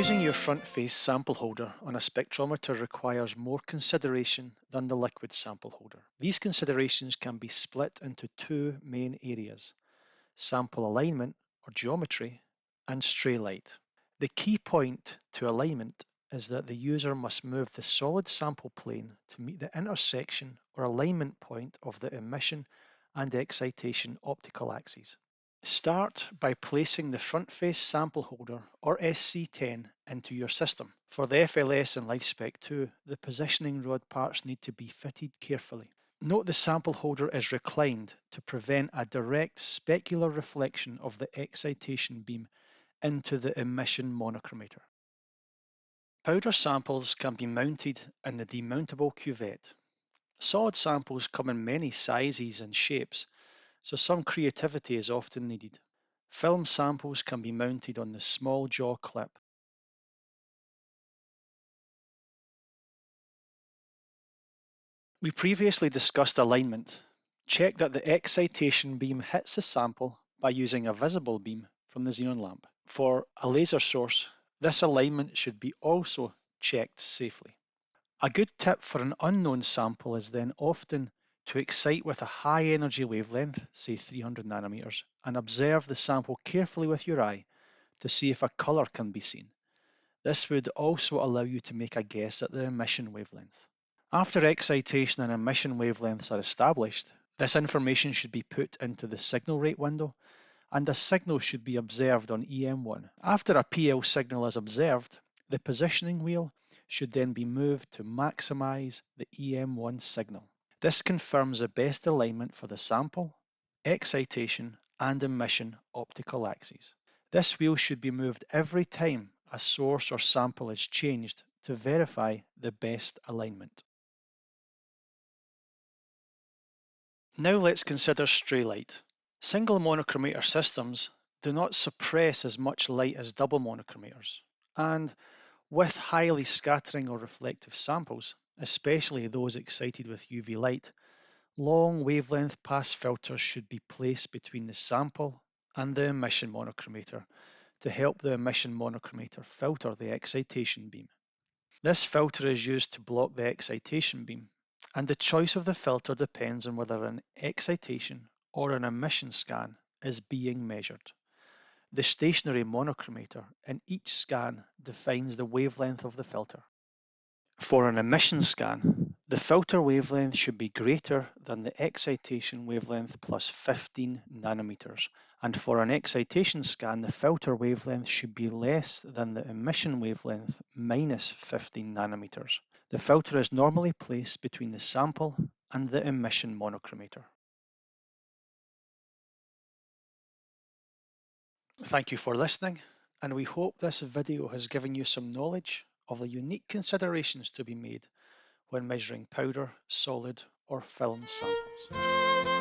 Using your front-face sample holder on a spectrometer requires more consideration than the liquid sample holder. These considerations can be split into two main areas: sample alignment or geometry and stray light. The key point to alignment is that the user must move the solid sample plane to meet the intersection or alignment point of the emission and excitation optical axes. Start by placing the front-face sample holder or SC10 into your system. For the FLS and LifeSpec 2, the positioning rod parts need to be fitted carefully. Note the sample holder is reclined to prevent a direct specular reflection of the excitation beam into the emission monochromator. Powder samples can be mounted in the demountable cuvette. Solid samples come in many sizes and shapes, so some creativity is often needed. Film samples can be mounted on the small jaw clip. We previously discussed alignment. Check that the excitation beam hits the sample by using a visible beam from the xenon lamp. For a laser source, this alignment should be also checked safely. A good tip for an unknown sample is then often to excite with a high energy wavelength, say 300 nanometers, and observe the sample carefully with your eye to see if a color can be seen. This would also allow you to make a guess at the emission wavelength. After excitation and emission wavelengths are established, this information should be put into the signal rate window, and a signal should be observed on EM1. After a PL signal is observed, the positioning wheel should then be moved to maximize the EM1 signal. This confirms the best alignment for the sample, excitation, and emission optical axes. This wheel should be moved every time a source or sample is changed to verify the best alignment. Now let's consider stray light. Single monochromator systems do not suppress as much light as double monochromators, and with highly scattering or reflective samples, especially those excited with UV light, long wavelength pass filters should be placed between the sample and the emission monochromator to help the emission monochromator filter the excitation beam. This filter is used to block the excitation beam, and the choice of the filter depends on whether an excitation or an emission scan is being measured. The stationary monochromator in each scan defines the wavelength of the filter. For an emission scan, the filter wavelength should be greater than the excitation wavelength plus 15 nanometers, and for an excitation scan, the filter wavelength should be less than the emission wavelength minus 15 nanometers. The filter is normally placed between the sample and the emission monochromator. Thank you for listening, and we hope this video has given you some knowledge of the unique considerations to be made when measuring powder, solid, or film samples.